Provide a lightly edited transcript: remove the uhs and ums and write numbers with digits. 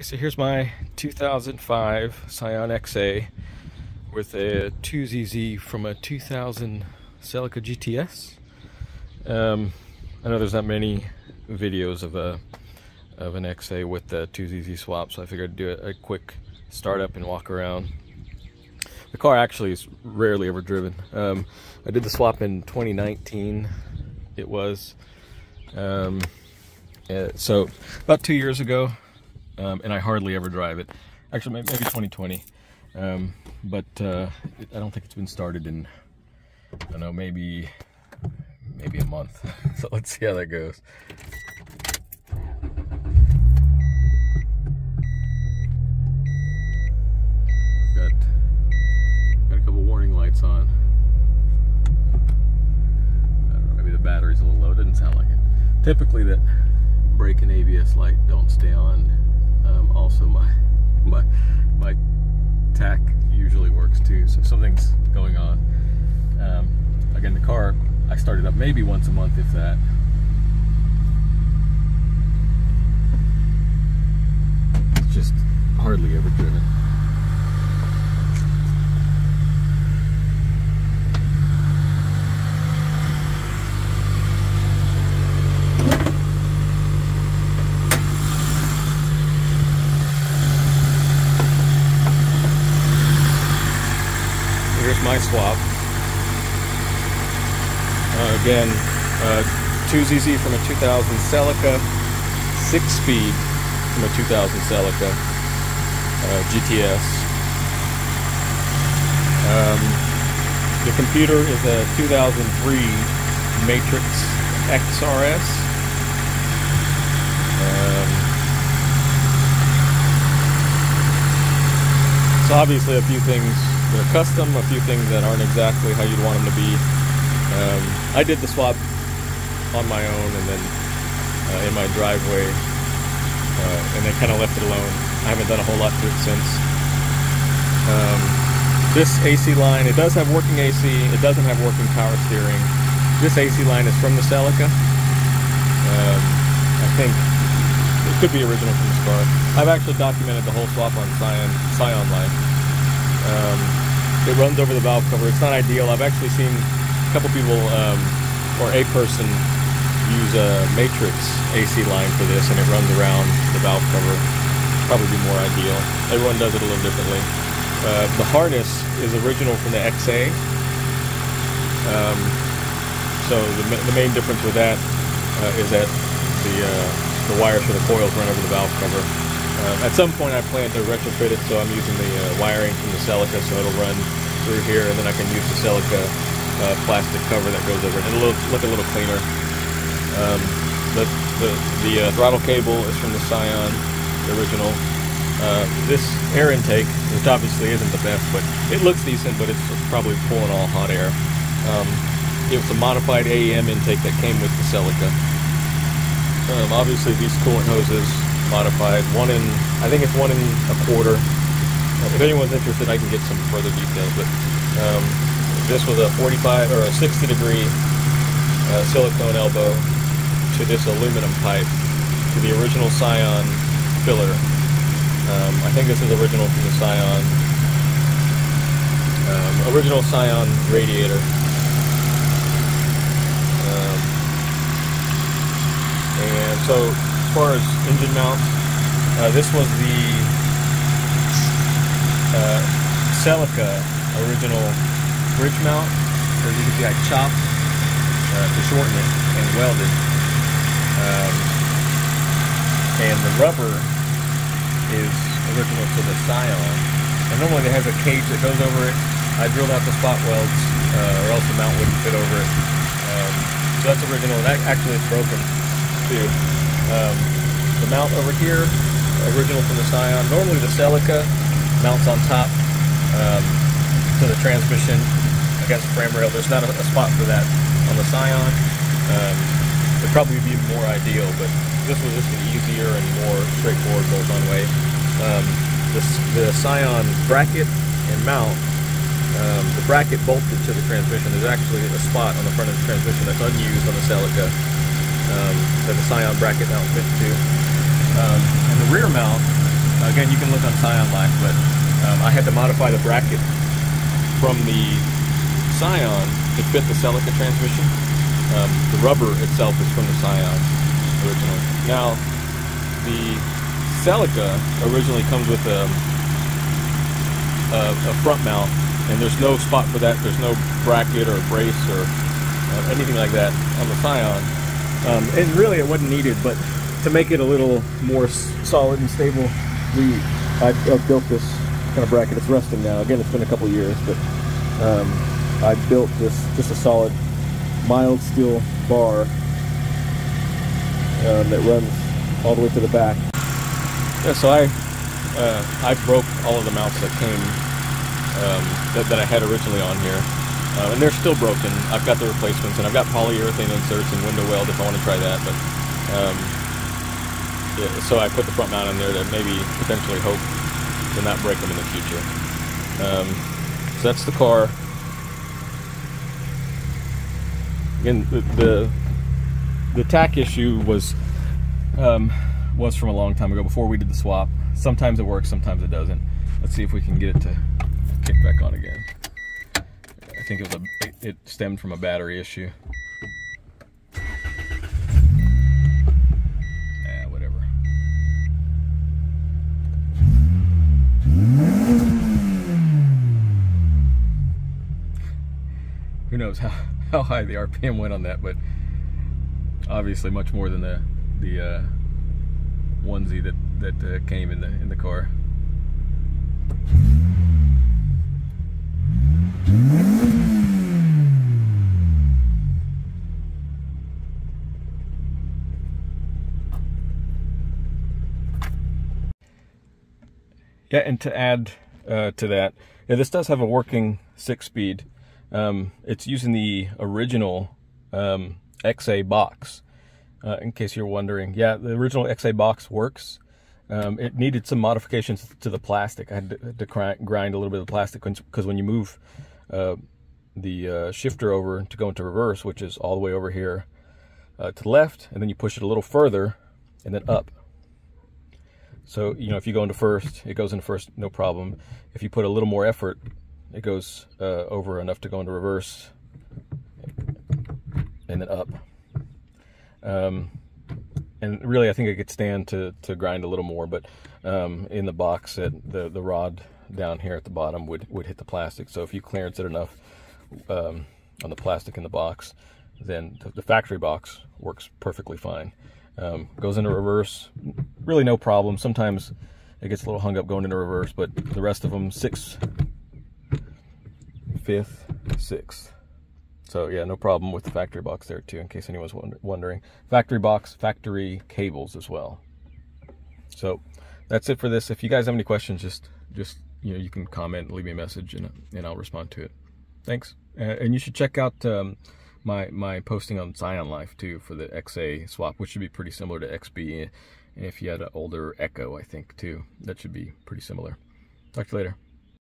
So here's my 2005 Scion XA with a 2ZZ from a 2000 Celica GTS. I know there's not many videos of an XA with the 2ZZ swap, so I figured I'd do a quick startup and walk around. The car actually is rarely ever driven. I did the swap in 2019. It was so about 2 years ago. And I hardly ever drive it. Actually, maybe 2020. But I don't think it's been started in, I don't know, maybe a month. So let's see how that goes. Got a couple warning lights on. I don't know, maybe the battery's a little low. Didn't sound like it. Typically, that brake and ABS light don't stay on. Also, my tack usually works too, so something's going on. Again, the car I start it up maybe once a month, if that. It's just hardly ever driven. Here's my swap. Again, 2ZZ from a 2000 Celica, 6-speed from a 2000 Celica GTS. The computer is a 2003 Matrix XRS. So obviously a few things that are custom, a few things that aren't exactly how you'd want them to be. I did the swap on my own and then in my driveway, and then kind of left it alone. I haven't done a whole lot to it since. This AC line, it does have working AC, it doesn't have working power steering. This AC line is from the Celica. I think it could be original from this car. I've actually documented the whole swap on Scion line. It runs over the valve cover. It's not ideal. I've actually seen a couple people, or a person, use a Matrix AC line for this, and it runs around the valve cover. Probably be more ideal. Everyone does it a little differently. The harness is original from the XA. So the main difference with that is that the wires for the coils run over the valve cover. At some point I plan to retrofit it, so I'm using the wiring from the Celica, so it'll run through here, and then I can use the Celica plastic cover that goes over it. It'll look a little cleaner. The throttle cable is from the Scion, the original. This air intake, which obviously isn't the best, but it looks decent, but it's probably pulling all hot air. It was a modified AEM intake that came with the Celica. Obviously these coolant hoses modified, I think it's 1 1/4. If anyone's interested, I can get some further details, but this was a 45 or a 60-degree silicone elbow to this aluminum pipe to the original Scion filler. I think this is original from the Scion, original Scion radiator. And so, as far as engine mounts, this was the Celica original bridge mount. As you can see, I chopped to shorten it and welded. And the rubber is original to the Scion. And normally they have a cage that goes over it. I drilled out the spot welds, or else the mount wouldn't fit over it. So that's original. That actually is broken too. The mount over here, original from the Scion. Normally the Celica mounts on top to the transmission against the frame rail. There's not a spot for that on the Scion. It'd probably be more ideal, but this was just an easier and more straightforward bolt-on way. The Scion bracket and mount, the bracket bolted to the transmission. There's actually a spot on the front of the transmission that's unused on the Celica. that the Scion bracket mount fits to. And the rear mount Again, you can look on Scion Life, but I had to modify the bracket from the Scion to fit the Celica transmission. The rubber itself is from the Scion originally. Now, the Celica originally comes with a front mount, and there's no spot for that. There's no bracket or brace or anything like that on the Scion. And really it wasn't needed, but to make it a little more solid and stable, I built this kind of bracket. It's rusting now. Again, it's been a couple of years, but I built this, just a solid mild steel bar that runs all the way to the back. Yeah, so I broke all of the mounts that came that I had originally on here, and they're still broken. I've got the replacements, and I've got polyurethane inserts and window weld if I want to try that. But yeah, so I put the front mount in there to maybe potentially hope to not break them in the future. So that's the car. Again, the tack issue was from a long time ago, before we did the swap. Sometimes it works, sometimes it doesn't. Let's see if we can get it to kick back on again. I think it stemmed from a battery issue. Whatever. Who knows how high the RPM went on that, but obviously much more than the onesie that came in the car. Yeah, and to add to that, yeah, this does have a working 6-speed. It's using the original XA box. In case you're wondering, yeah, the original XA box works. It needed some modifications to the plastic. I had to grind a little bit of the plastic, because when you move the shifter over to go into reverse, which is all the way over here to the left, and then you push it a little further and then up. So, you know, if you go into first, it goes into first, no problem. If you put a little more effort, it goes over enough to go into reverse and then up. And really, I think it could stand to grind a little more, but in the box, the rod down here at the bottom would hit the plastic. So if you clearance it enough on the plastic in the box, then the factory box works perfectly fine. Goes into reverse, really no problem. Sometimes it gets a little hung up going into reverse, but the rest of them, 6th, 5th, 6th. So yeah, no problem with the factory box there too, in case anyone's wondering. Factory box, factory cables as well. So that's it for this. If you guys have any questions, just you know, you can comment, leave me a message, and I'll respond to it. Thanks. And you should check out my posting on Scion Life too for the XA swap, which should be pretty similar to XB. And if you had an older Echo, I think too, that should be pretty similar. Talk to you later.